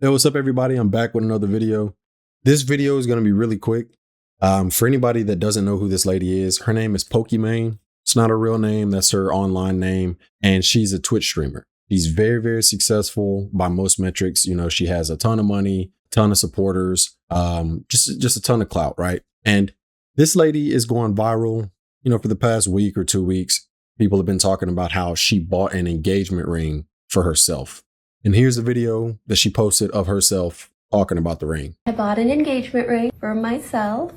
Hey, what's up, everybody? I'm back with another video. This video is going to be really quick. For anybody that doesn't know who this lady is, her name is Pokimane. It's not her real name. That's her online name. And she's a Twitch streamer. She's very, very successful by most metrics. You know, she has a ton of money, ton of supporters, just a ton of clout, right? And this lady is going viral, you know, for the past week or 2 weeks. People have been talking about how she bought an engagement ring for herself. And here's a video that she posted of herself talking about the ring. I bought an engagement ring for myself.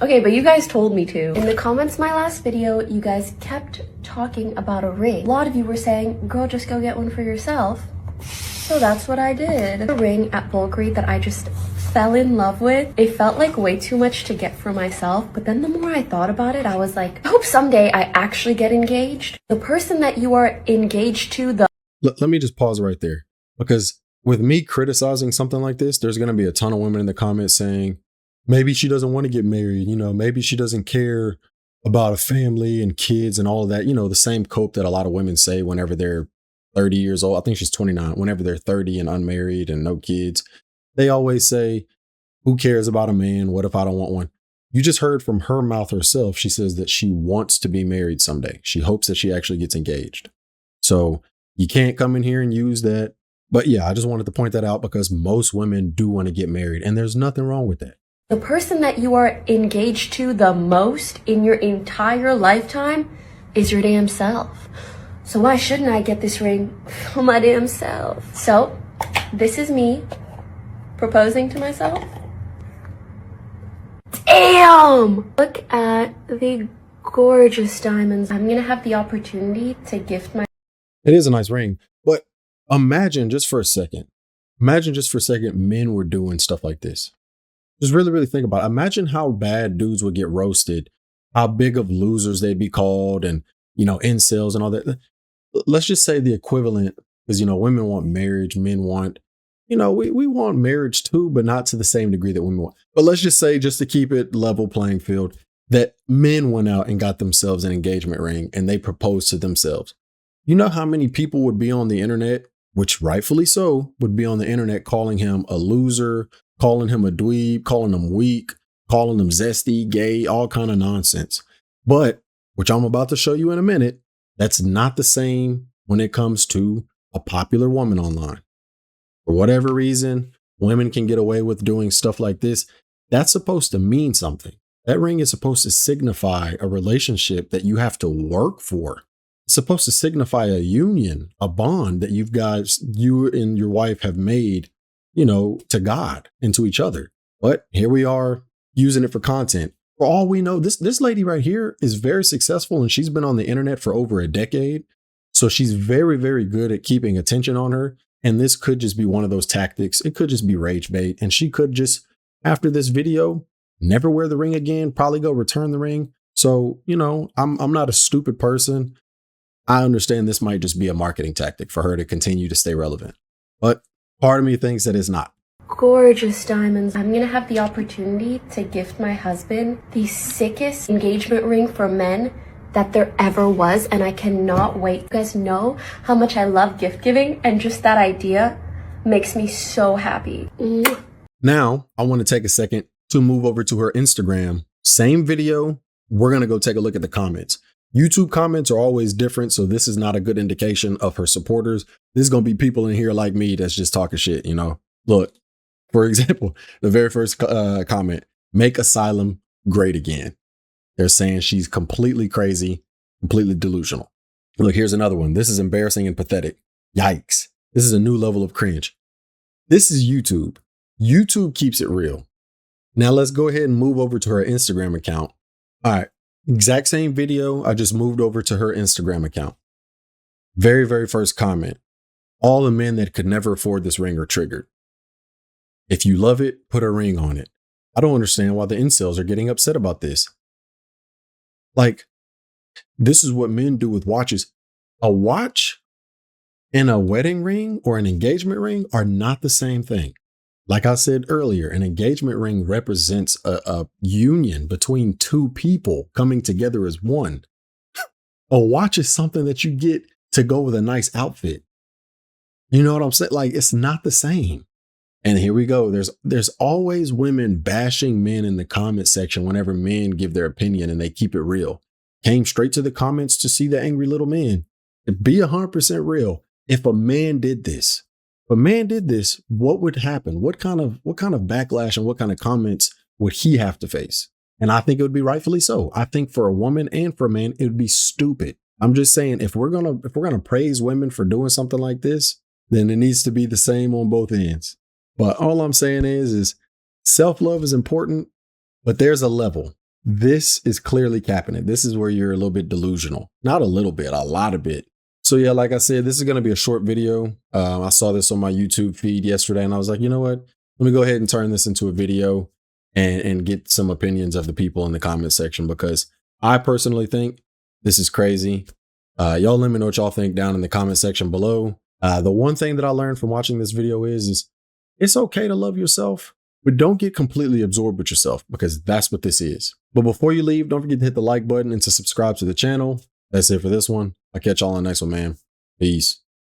Okay, but you guys told me to. In the comments my last video, you guys kept talking about a ring. A lot of you were saying, girl, just go get one for yourself. So that's what I did. A ring at Bulgari that I just fell in love with. It felt like way too much to get for myself, but then the more I thought about it, I was like, I hope someday I actually get engaged. The person that you are engaged to, Let me just pause right there. Because with me criticizing something like this, there's going to be a ton of women in the comments saying, maybe she doesn't want to get married. You know, maybe she doesn't care about a family and kids and all of that. You know, the same cope that a lot of women say whenever they're 30 years old. I think she's 29. Whenever they're 30 and unmarried and no kids, they always say, who cares about a man? What if I don't want one? You just heard from her mouth herself. She says that she wants to be married someday. She hopes that she actually gets engaged. So you can't come in here and use that. But yeah, I just wanted to point that out because most women do want to get married and there's nothing wrong with that. the person that you are engaged to the most in your entire lifetime is your damn self. So why shouldn't I get this ring for my damn self? So this is me proposing to myself. Damn! Look at the gorgeous diamonds. I'm gonna have the opportunity to gift my... It is a nice ring, but imagine just for a second, men were doing stuff like this. Just really, really think about it. Imagine how bad dudes would get roasted, how big of losers they'd be called, and, you know, incels and all that. Let's just say the equivalent, because, you know, women want marriage, men want, you know, we want marriage too, but not to the same degree that women want. But let's just say, just to keep it level playing field, that men went out and got themselves an engagement ring and they proposed to themselves. You know how many people would be on the internet, which rightfully so, would be on the internet calling him a loser, calling him a dweeb, calling him weak, calling him zesty, gay, all kind of nonsense. But, which I'm about to show you in a minute, that's not the same when it comes to a popular woman online. For whatever reason, women can get away with doing stuff like this. That's supposed to mean something. That ring is supposed to signify a relationship that you have to work for. It's supposed to signify a union, a bond that you and your wife have made, you know, to God and to each other. But here we are using it for content. For all we know, this lady right here is very successful and she's been on the internet for over a decade. So she's very, very good at keeping attention on her. And this could just be one of those tactics. It could just be rage bait. And she could just, after this video, never wear the ring again, probably go return the ring. So, you know, I'm not a stupid person. I understand this might just be a marketing tactic for her to continue to stay relevant. But part of me thinks that it's not. Gorgeous diamonds. I'm gonna have the opportunity to gift my husband the sickest engagement ring for men that there ever was, and I cannot wait. You guys know how much I love gift giving, and just that idea makes me so happy. Now, I want to take a second to move over to her Instagram. Same video. We're going to go take a look at the comments. YouTube comments are always different, so this is not a good indication of her supporters. There's going to be people in here like me that's just talking shit, you know. Look, for example, the very first comment, make asylum great again. They're saying she's completely crazy, completely delusional. Look, here's another one. This is embarrassing and pathetic. Yikes. This is a new level of cringe. This is YouTube. YouTube keeps it real. Now let's go ahead and move over to her Instagram account. All right. Exact same video. I just moved over to her Instagram account. Very, very first comment. All the men that could never afford this ring are triggered. If you love it, put a ring on it. I don't understand why the incels are getting upset about this. Like, this is what men do with watches. A watch and a wedding ring or an engagement ring are not the same thing. Like I said earlier, an engagement ring represents a union between two people coming together as one. A watch is something that you get to go with a nice outfit. You know what I'm saying? Like, it's not the same. And here we go. There's always women bashing men in the comment section whenever men give their opinion and they keep it real. Came straight to the comments to see the angry little man. Be 100% real. If a man did this, what would happen? What kind of backlash and what kind of comments would he have to face? And I think it would be rightfully so. I think for a woman and for a man, it would be stupid. I'm just saying, if we're gonna praise women for doing something like this, then it needs to be the same on both ends. But all I'm saying is self-love is important, but there's a level. This is clearly capping it. This is where you're a little bit delusional. Not a little bit, a lot of bit. So yeah, like I said, this is going to be a short video. I saw this on my YouTube feed yesterday and I was like, you know what? Let me go ahead and turn this into a video and get some opinions of the people in the comment section, because I personally think this is crazy. Y'all let me know what y'all think down in the comment section below. The one thing that I learned from watching this video is it's okay to love yourself, but don't get completely absorbed with yourself, because that's what this is. But before you leave, don't forget to hit the like button and to subscribe to the channel. That's it for this one. I'll catch y'all on the next one, man. Peace.